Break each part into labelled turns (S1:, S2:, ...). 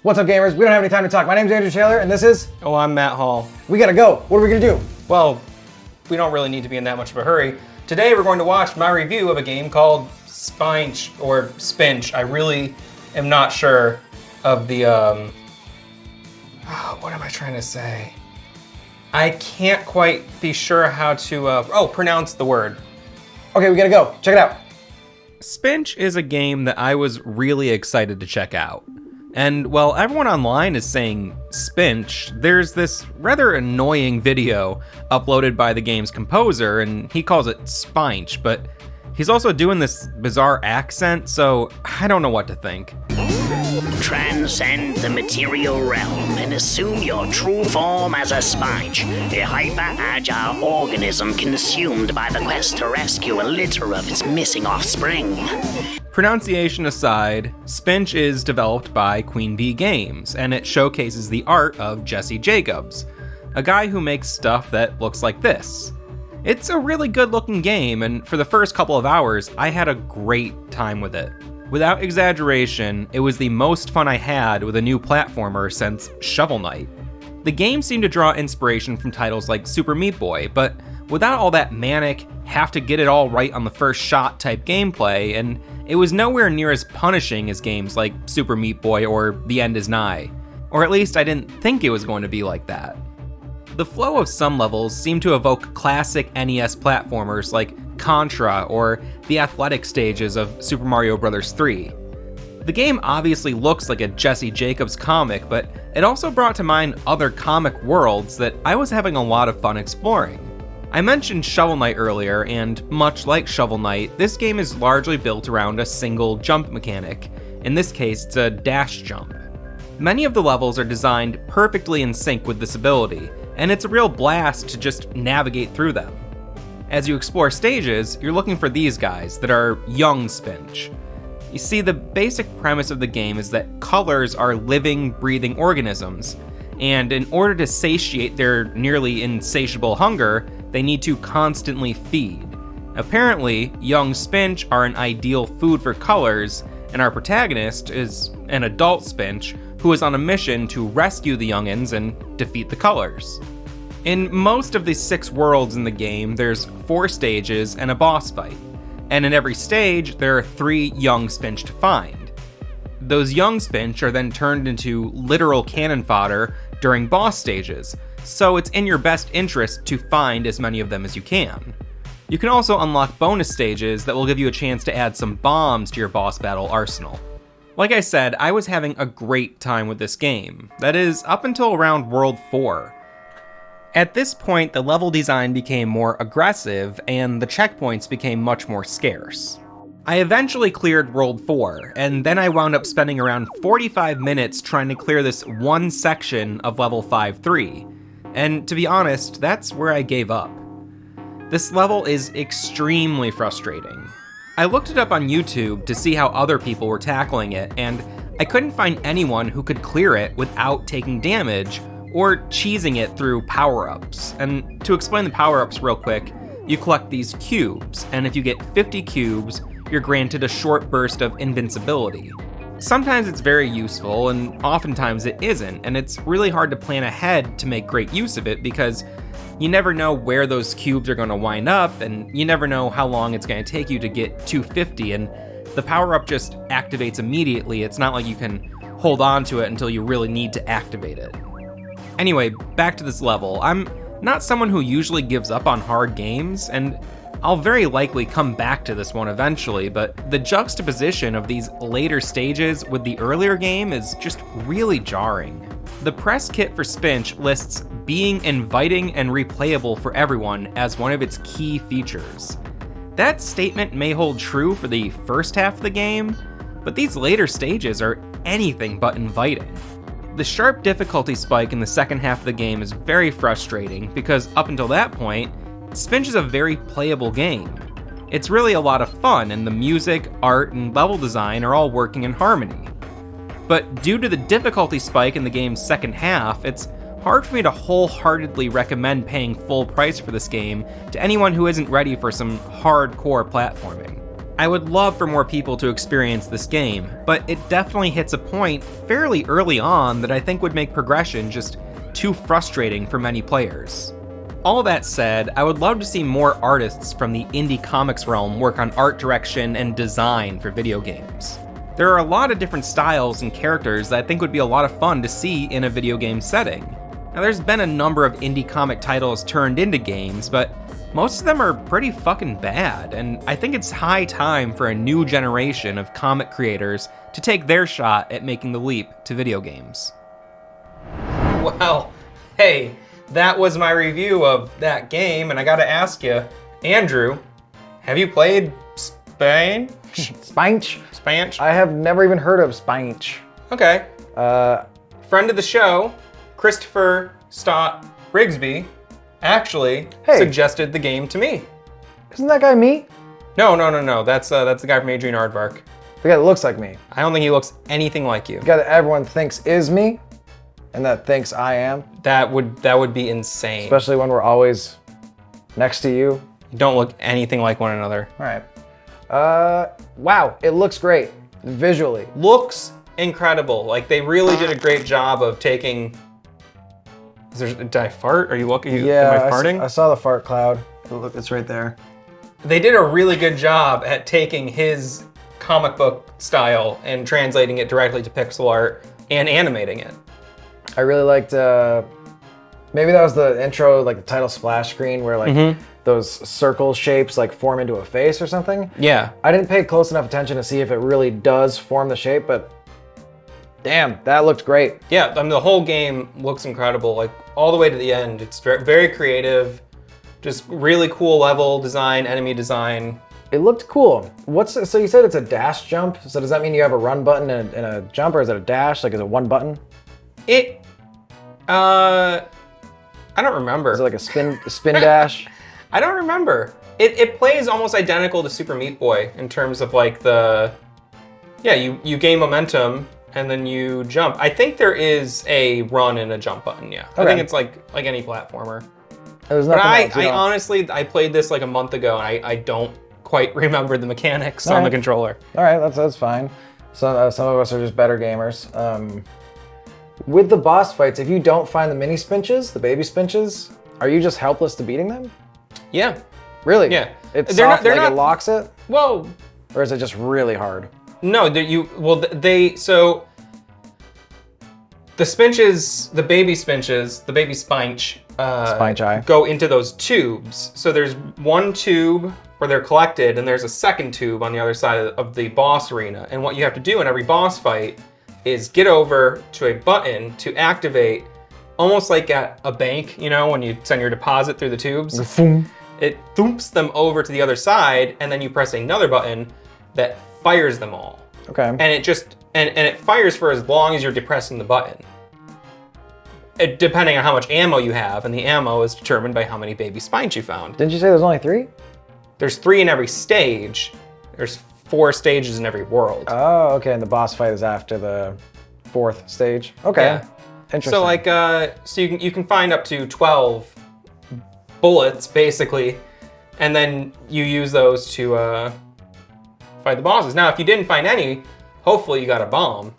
S1: What's up, gamers? We don't have any time to talk. My name's Andrew Taylor, and this is...
S2: Oh, I'm Matt Hall.
S1: We gotta go. What are we gonna do?
S2: Well, we don't really need to be in that much of a hurry. Today we're going to watch my review of a game called Spinch, or Spinch. I really am not sure of the, what am I trying to say? I can't quite be sure how to, pronounce the word.
S1: Okay, we gotta go. Check it out.
S2: Spinch is a game that I was really excited to check out. And while everyone online is saying Spinch, there's this rather annoying video uploaded by the game's composer, and he calls it Spinch, but he's also doing this bizarre accent, so I don't know what to think.
S3: Transcend the material realm and assume your true form as a Spinch, a hyper-agile organism consumed by the quest to rescue a litter of its missing offspring.
S2: Pronunciation aside, Spinch is developed by Queen Bee Games, and it showcases the art of Jesse Jacobs, a guy who makes stuff that looks like this. It's a really good-looking game, and for the first couple of hours, I had a great time with it. Without exaggeration, it was the most fun I had with a new platformer since Shovel Knight. The game seemed to draw inspiration from titles like Super Meat Boy, but without all that manic, have to get it all right on the first shot type gameplay, and it was nowhere near as punishing as games like Super Meat Boy or The End Is Nigh. Or at least I didn't think it was going to be like that. The flow of some levels seemed to evoke classic NES platformers like Contra or the athletic stages of Super Mario Bros. 3. The game obviously looks like a Jesse Jacobs comic, but it also brought to mind other comic worlds that I was having a lot of fun exploring. I mentioned Shovel Knight earlier, and much like Shovel Knight, this game is largely built around a single jump mechanic. In this case, it's a dash jump. Many of the levels are designed perfectly in sync with this ability, and it's a real blast to just navigate through them. As you explore stages, you're looking for these guys that are young Spinch. You see, the basic premise of the game is that colors are living, breathing organisms, and in order to satiate their nearly insatiable hunger, they need to constantly feed. Apparently, young Spinch are an ideal food for colors, and our protagonist is an adult Spinch who is on a mission to rescue the youngins and defeat the colors. In most of the 6 worlds in the game, there's 4 stages and a boss fight. And in every stage, there are 3 young Spinch to find. Those young Spinch are then turned into literal cannon fodder during boss stages, so it's in your best interest to find as many of them as you can. You can also unlock bonus stages that will give you a chance to add some bombs to your boss battle arsenal. Like I said, I was having a great time with this game. That is, up until around World 4. At this point, the level design became more aggressive, and the checkpoints became much more scarce. I eventually cleared World 4, and then I wound up spending around 45 minutes trying to clear this one section of level 5-3. And to be honest, that's where I gave up. This level is extremely frustrating. I looked it up on YouTube to see how other people were tackling it, and I couldn't find anyone who could clear it without taking damage or cheesing it through power-ups. And to explain the power-ups real quick, you collect these cubes, and if you get 50 cubes, you're granted a short burst of invincibility. Sometimes it's very useful, and oftentimes it isn't, and it's really hard to plan ahead to make great use of it because you never know where those cubes are going to wind up, and you never know how long it's going to take you to get 250, and the power-up just activates immediately. It's not like you can hold on to it until you really need to activate it. Anyway, back to this level. I'm not someone who usually gives up on hard games, and I'll very likely come back to this one eventually, but the juxtaposition of these later stages with the earlier game is just really jarring. The press kit for Spinch lists being inviting and replayable for everyone as one of its key features. That statement may hold true for the first half of the game, but these later stages are anything but inviting. The sharp difficulty spike in the second half of the game is very frustrating because up until that point, Spinch is a very playable game. It's really a lot of fun, and the music, art, and level design are all working in harmony. But due to the difficulty spike in the game's second half, it's hard for me to wholeheartedly recommend paying full price for this game to anyone who isn't ready for some hardcore platforming. I would love for more people to experience this game, but it definitely hits a point fairly early on that I think would make progression just too frustrating for many players. All that said, I would love to see more artists from the indie comics realm work on art direction and design for video games. There are a lot of different styles and characters that I think would be a lot of fun to see in a video game setting. Now, there's been a number of indie comic titles turned into games, but most of them are pretty fucking bad, and I think it's high time for a new generation of comic creators to take their shot at making the leap to video games. Well, hey, that was my review of that game, and I gotta ask you, Andrew, have you played Spinch?
S1: Spinch? I have never even heard of Spinch.
S2: Okay. Friend of the show, Christopher Stott Rigsby, actually suggested the game to me.
S1: Isn't that guy me?
S2: No. That's the guy from Adrian Aardvark.
S1: The guy that looks like me.
S2: I don't think he looks anything like you.
S1: The guy that everyone thinks is me, and that thinks I am.
S2: That would be insane.
S1: Especially when we're always next to you.
S2: You don't look anything like one another.
S1: All right. Wow, it looks great visually.
S2: Looks incredible. Like, they really did a great job of taking. Did I fart? Are you looking?
S1: Yeah,
S2: am I farting?
S1: I saw the fart cloud. Look, it's right there.
S2: They did a really good job at taking his comic book style and translating it directly to pixel art and animating it.
S1: I really liked, maybe that was the intro, like the title splash screen where like those circle shapes like form into a face or something.
S2: Yeah.
S1: I didn't pay close enough attention to see if it really does form the shape, but damn, that looked great.
S2: Yeah, I mean, the whole game looks incredible, like all the way to the end. It's very creative, just really cool level design, enemy design.
S1: It looked cool. So you said it's a dash jump, so does that mean you have a run button and a jump, or is it a dash? Like, is it one button?
S2: I don't remember.
S1: Is it like a spin dash?
S2: I don't remember. It plays almost identical to Super Meat Boy in terms of like you gain momentum and then you jump. I think there is a run and a jump button, yeah. Okay. I think it's like any platformer.
S1: But
S2: I honestly, I played this like a month ago and I don't quite remember the mechanics on the controller.
S1: All right, that's fine. So some of us are just better gamers. With the boss fights, if you don't find the mini Spinches, the baby Spinches, are you just helpless to beating them?
S2: Yeah.
S1: Really?
S2: Yeah.
S1: It's soft, like it locks it?
S2: Well.
S1: Or is it just really hard?
S2: No, so the Spinches, the baby Spinches, the baby Spinch, go into those tubes. So there's one tube where they're collected, and there's a second tube on the other side of the boss arena. And what you have to do in every boss fight is get over to a button to activate, almost like at a bank, you know, when you send your deposit through the tubes. It thumps them over to the other side, and then you press another button that fires them all.
S1: Okay.
S2: And it just and it fires for as long as you're depressing the button. Depending on how much ammo you have, and the ammo is determined by how many baby spines you found.
S1: Didn't you say there's only 3?
S2: There's 3 in every stage. There's 4 stages in every world.
S1: Oh, okay. And the boss fight is after the 4th stage. Okay. Yeah. Interesting.
S2: So like, so you can find up to 12 bullets basically, and then you use those to fight the bosses. Now, if you didn't find any, hopefully you got a bomb.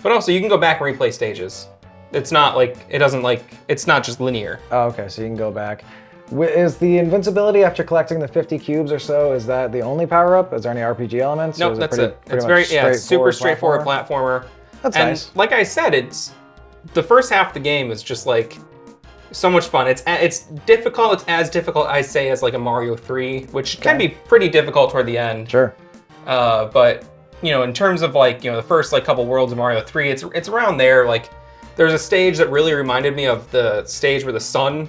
S2: But also, you can go back and replay stages. It's not like it's not just linear.
S1: Oh, okay. So you can go back. Is the invincibility after collecting the 50 cubes or so, is that the only power-up? Is there any RPG elements?
S2: Nope, that's it. It's very, it's super straightforward platformer.
S1: That's nice.
S2: And like I said, it's the first half of the game is just like so much fun. It's difficult. It's as difficult, I say, as like a Mario 3, which can be pretty difficult toward the end.
S1: Sure.
S2: But you know, in terms of like, you know, the first like couple worlds of Mario 3, it's around there. Like, there's a stage that really reminded me of the stage where the sun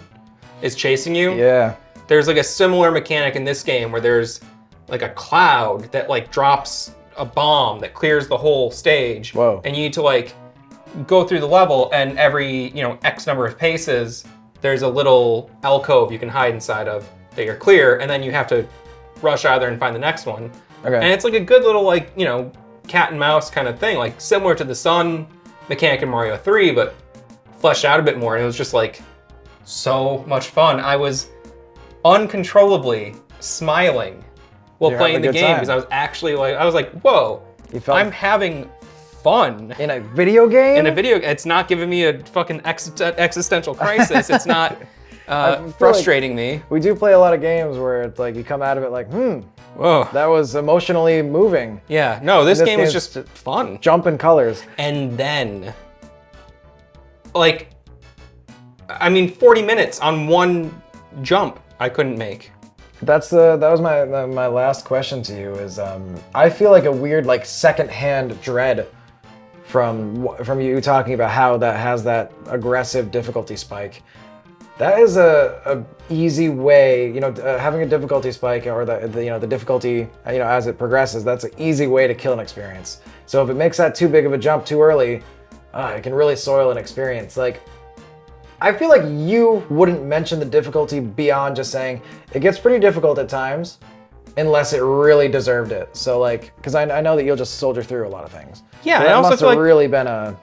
S2: is chasing you.
S1: Yeah.
S2: There's like a similar mechanic in this game where there's like a cloud that like drops a bomb that clears the whole stage.
S1: Whoa.
S2: And you need to like go through the level, and every, you know, X number of paces, there's a little alcove you can hide inside of that you're clear, and then you have to rush out there and find the next one.
S1: Okay.
S2: And it's like a good little like, you know, cat and mouse kind of thing, like similar to the sun mechanic in Mario 3, but fleshed out a bit more. And it was just like so much fun. I was uncontrollably smiling while
S1: You're
S2: playing
S1: having a
S2: the
S1: good
S2: game
S1: time.
S2: because I was actually like, whoa,
S1: You felt
S2: I'm having fun.
S1: in a video game.
S2: In a video, it's not giving me a fucking existential crisis. It's not
S1: feel
S2: frustrating me.
S1: We do play a lot of games where it's like you come out of it like,
S2: Whoa.
S1: that was emotionally moving.
S2: Yeah, no, this game was
S1: game's
S2: just fun.
S1: Jumping colors.
S2: And then, like, 40 minutes on one jump I couldn't make.
S1: That was my last question to you is I feel like a weird like secondhand dread from you talking about how that has that aggressive difficulty spike. That is a easy way, having a difficulty spike or the difficulty, as it progresses, that's an easy way to kill an experience. So if it makes that too big of a jump too early, it can really soil an experience. Like, I feel like you wouldn't mention the difficulty beyond just saying it gets pretty difficult at times unless it really deserved it. So like, because I know that you'll just soldier through a lot of things.
S2: Yeah,
S1: so
S2: I
S1: that
S2: also
S1: must
S2: feel
S1: have
S2: like
S1: really been a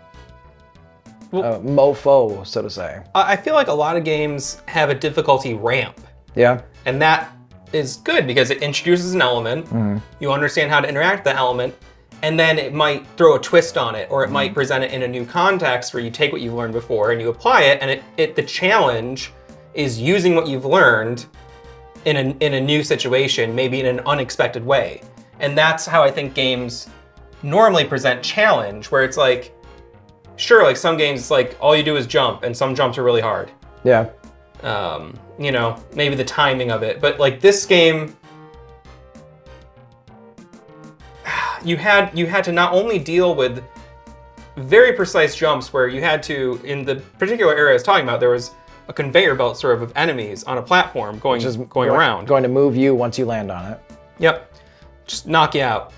S1: mofo, so to say.
S2: I feel like a lot of games have a difficulty ramp,
S1: Yeah.
S2: and that is good because it introduces an element. You understand how to interact with that element, and then it might throw a twist on it, or it might present it in a new context where you take what you've learned before and you apply it, and the challenge is using what you've learned in a new situation, maybe in an unexpected way. And that's how I think games normally present challenge, where it's like, sure, like some games, it's like all you do is jump, and some jumps are really hard.
S1: Yeah.
S2: Maybe the timing of it, but like this game, you had to not only deal with very precise jumps where you had to, in the particular area I was talking about, there was a conveyor belt sort of animes on a platform going around.
S1: Going to move you once you land on it.
S2: Yep. Just knock you out.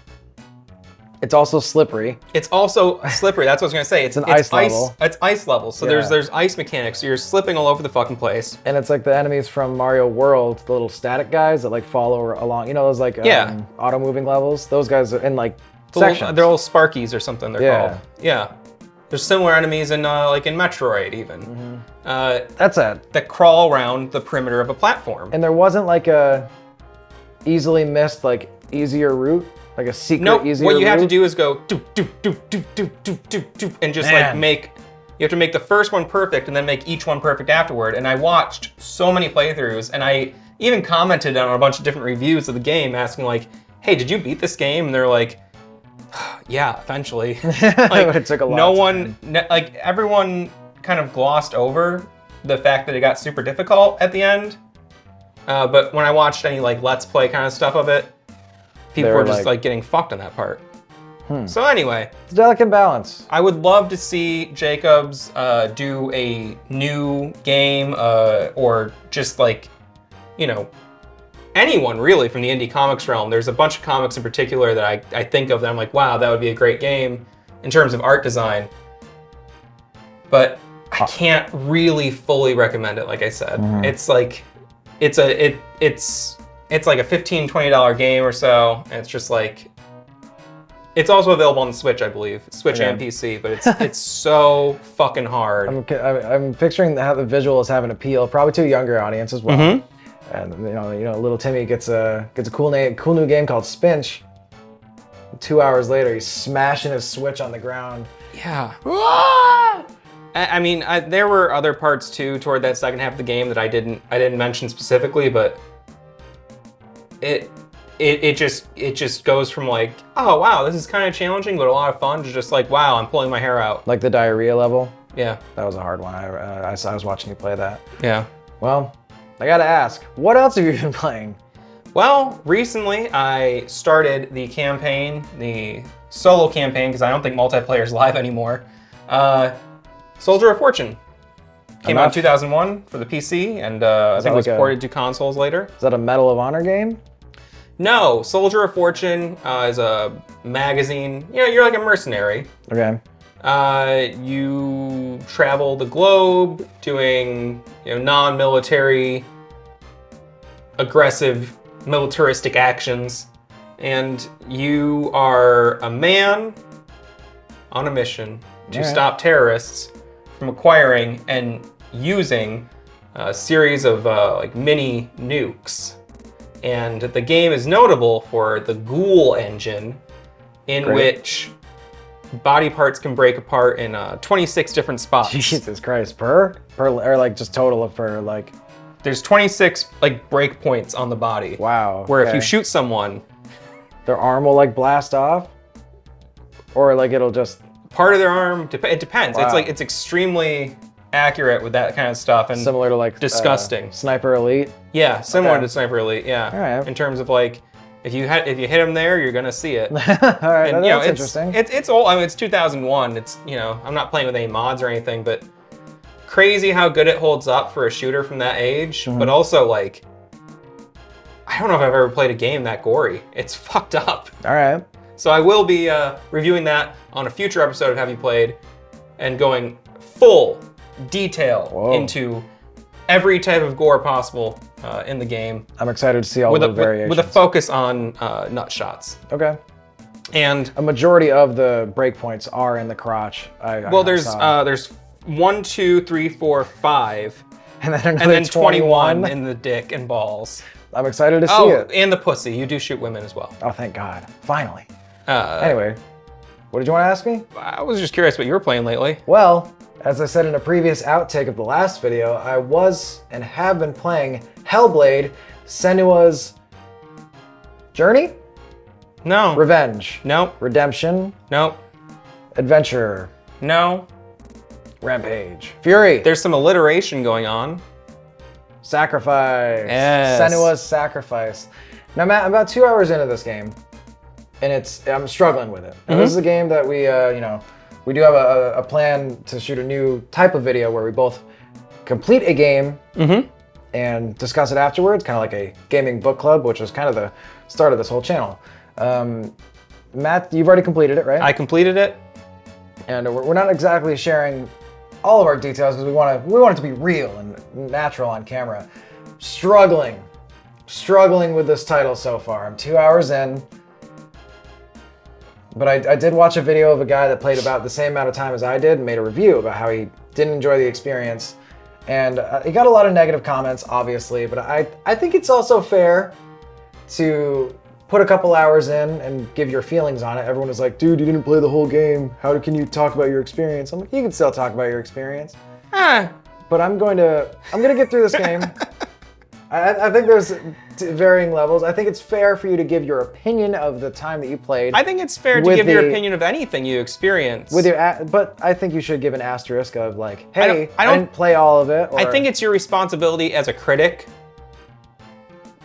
S1: It's also slippery.
S2: It's also slippery. That's what I was gonna say. It's
S1: an ice level.
S2: It's ice level. So
S1: Yeah.
S2: there's ice mechanics. So you're slipping all over the fucking place.
S1: And it's like the enemies from Mario World, the little static guys that like follow along. Those like auto moving levels. Those guys are in like sections.
S2: They're all Sparkies or something. They're
S1: Yeah.
S2: called. Yeah. There's similar enemies in like in Metroid even.
S1: That's it.
S2: That crawl around the perimeter of a platform.
S1: And there wasn't like a easily missed like easier route, like a secret easier
S2: what you have to
S1: route?
S2: do is go doop doop doop doop doop doop doop doop and just like you have to make the first one perfect and then make each one perfect afterward. And I watched so many playthroughs, and I even commented on a bunch of different reviews of the game asking like, hey, did you beat this game? And they're like, yeah, eventually. Like,
S1: It took a lot
S2: no
S1: of
S2: one, like everyone kind of glossed over the fact that it got super difficult at the end. But when I watched any like Let's Play kind of stuff of it, people were just like getting fucked on that part. So anyway,
S1: It's a delicate balance.
S2: I would love to see Jacobs do a new game or just like, anyone really from the indie comics realm. There's a bunch of comics in particular that I think of that I'm like, wow, that would be a great game in terms of art design. But I can't really fully recommend it, like I said. It's like it's like a $15, $20 game or so, and it's just like, it's also available on the Switch, I believe. Switch and PC, but it's so fucking hard.
S1: I'm picturing how the visuals have an appeal, probably to a younger audience as well. And little Timmy gets a cool new game called Spinch. 2 hours later, he's smashing his Switch on the ground.
S2: Yeah. I mean, there were other parts too toward that second half of the game that I didn't mention specifically, but it just goes from like, oh wow, this is kind of challenging but a lot of fun, to just like, wow, I'm pulling my hair out.
S1: Like the diarrhea level.
S2: Yeah.
S1: That was a hard one. I was watching you play that.
S2: Yeah.
S1: Well, I gotta ask, what else have you been playing?
S2: Well, recently I started the campaign, the solo campaign, because I don't think multiplayer is live anymore. Soldier of Fortune. Came out in 2001 for the PC, and I think it was ported to consoles later.
S1: Is that a Medal of Honor game?
S2: No, Soldier of Fortune is a magazine. You're like a mercenary.
S1: Okay.
S2: You travel the globe doing non-military, aggressive, militaristic actions, and you are a man on a mission to stop terrorists from acquiring and using a series of like mini nukes. And the game is notable for the Ghoul engine, in
S1: Great.
S2: which body parts can break apart in 26 different spots.
S1: Jesus Christ, per or like just total of per like.
S2: There's 26 like break points on the body.
S1: Wow.
S2: Where if
S1: okay.
S2: you shoot someone,
S1: their arm will like blast off, or like it'll just.
S2: Part of their arm, it depends.
S1: Wow.
S2: It's like it's extremely accurate with that kind of stuff, and
S1: similar to like
S2: disgusting.
S1: Sniper Elite.
S2: Yeah, similar
S1: Okay.
S2: to Sniper Elite. Yeah.
S1: All right.
S2: In terms of like, if you hit him there, you're gonna see it.
S1: All right,
S2: And,
S1: that's
S2: it's
S1: interesting.
S2: It's old. I mean, it's 2001. It's I'm not playing with any mods or anything, but crazy how good it holds up for a shooter from that age.
S1: Mm-hmm.
S2: But also like, I don't know if I've ever played a game that gory. It's fucked up.
S1: All right.
S2: So I will be reviewing that on a future episode of Have You Played, and going full detail
S1: Whoa.
S2: into every type of gore possible in the game,
S1: I'm excited to see all
S2: with
S1: the
S2: a
S1: variations.
S2: with a focus on nut shots.
S1: Okay.
S2: And
S1: A majority of the breakpoints are in the crotch.
S2: well, there's 1, 2, 3, 4, 5,
S1: and then another
S2: and then 21 in the dick and balls.
S1: I'm excited to see
S2: Oh,
S1: it.
S2: and the pussy. You do shoot women as well.
S1: Oh, thank God. Finally. Anyway, what did you want to ask me?
S2: I was just curious what you were playing lately.
S1: Well, as I said in a previous outtake of the last video, I was and have been playing Hellblade, Senua's Journey?
S2: No.
S1: Revenge.
S2: Nope.
S1: Redemption.
S2: Nope.
S1: Adventure.
S2: No.
S1: Rampage. Fury.
S2: There's some alliteration going on.
S1: Sacrifice.
S2: Yes.
S1: Senua's Sacrifice. Now, Matt, I'm about 2 hours into this game, and I'm struggling with it. And this is a game that we, we do have a plan to shoot a new type of video where we both complete a game and discuss it afterwards, kind of like a gaming book club, which was kind of the start of this whole channel. Matt, you've already completed it, right?
S2: I completed it.
S1: And we're not exactly sharing all of our details because we want it to be real and natural on camera. Struggling with this title so far. I'm 2 hours in, but I did watch a video of a guy that played about the same amount of time as I did and made a review about how he didn't enjoy the experience. And he got a lot of negative comments, obviously, but I think it's also fair to put a couple hours in and give your feelings on it. Everyone was like, dude, you didn't play the whole game. How can you talk about your experience? I'm like, you can still talk about your experience. But I'm gonna get through this game. I think there's varying levels. I think it's fair for you to give your opinion of the time that you played.
S2: I think it's fair to give your opinion of anything you experience.
S1: But I think you should give an asterisk of like, hey,
S2: I
S1: I didn't play all of it.
S2: I think it's your responsibility as a critic,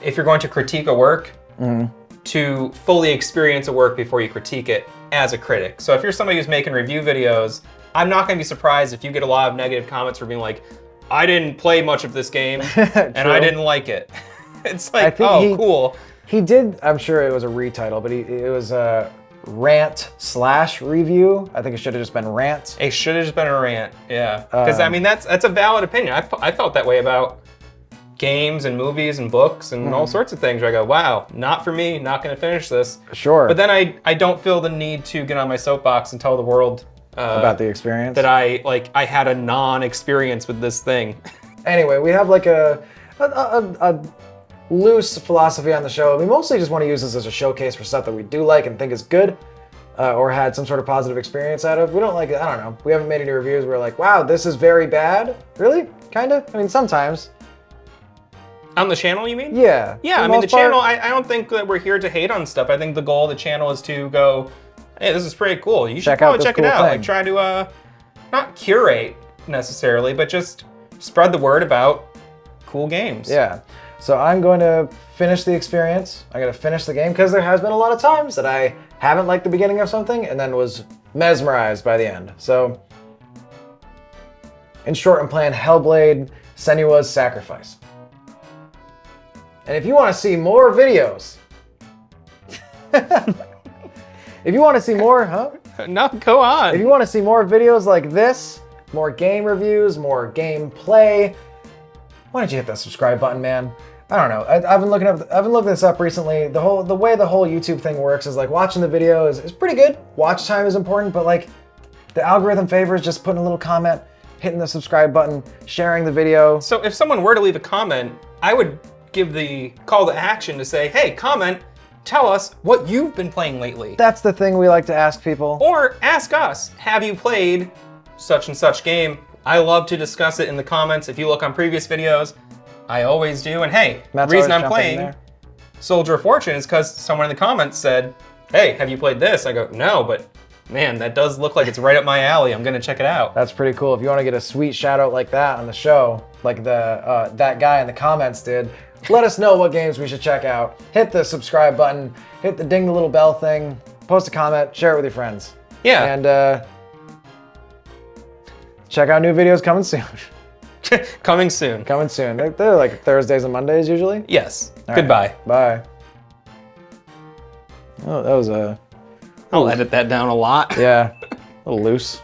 S2: if you're going to critique a work, to fully experience a work before you critique it as a critic. So if you're somebody who's making review videos, I'm not going to be surprised if you get a lot of negative comments for being like, I didn't play much of this game and I didn't like it. It's like, cool.
S1: He did, I'm sure it was a retitle, but it was a Rant/review. I think it should have just been Rant.
S2: It should have just been a rant, yeah. Because I mean, that's a valid opinion. I felt that way about games and movies and books and all sorts of things where I go, wow, not for me, not going to finish this.
S1: Sure.
S2: But then I don't feel the need to get on my soapbox and tell the world
S1: about the experience.
S2: that I had a non-experience with this thing.
S1: Anyway, we have like a loose philosophy on the show. We mostly just want to use this as a showcase for stuff that we do like and think is good, or had some sort of positive experience out of. We don't like it, I don't know. We haven't made any reviews where we're like, wow, this is very bad. Really? Kinda? I mean, sometimes.
S2: On the channel, you mean?
S1: Yeah.
S2: Yeah, I mean, the channel, I don't think that we're here to hate on stuff. I think the goal of the channel is to go, hey, this is pretty cool. You should probably check it out. Like, try to, not curate necessarily, but just spread the word about cool games.
S1: Yeah. So I'm going to finish the experience. I'm going to finish the game because there has been a lot of times that I haven't liked the beginning of something and then was mesmerized by the end. So, in short, I'm playing Hellblade, Senua's Sacrifice. And if you want to see more videos, if you want to see more,
S2: No, go on.
S1: If you want to see more videos like this, more game reviews, more gameplay, why don't you hit that subscribe button, man? I don't know. I've been looking this up recently. The way the whole YouTube thing works is like watching the video is pretty good. Watch time is important, but like the algorithm favors just putting a little comment, hitting the subscribe button, sharing the video.
S2: So if someone were to leave a comment, I would give the call to action to say, hey, comment, tell us what you've been playing lately.
S1: That's the thing we like to ask people.
S2: Or ask us, have you played such and such game? I love to discuss it in the comments. If you look on previous videos, I always do. And hey,
S1: Matt's
S2: the reason
S1: always
S2: I'm
S1: jumping in
S2: playing
S1: there.
S2: Soldier of Fortune is because someone in the comments said, hey, have you played this? I go, no, but man, that does look like it's right up my alley. I'm gonna check it out.
S1: That's pretty cool. If you want to get a sweet shout out like that on the show, like that guy in the comments did, let us know what games we should check out. Hit the subscribe button, hit the ding the little bell thing, post a comment, share it with your friends.
S2: Yeah.
S1: And check out new videos coming soon.
S2: Coming soon.
S1: Coming soon. They're like Thursdays and Mondays usually.
S2: Yes.
S1: All
S2: Goodbye.
S1: Right. Bye. Oh, that was
S2: I'll edit that down a lot.
S1: yeah, a little loose.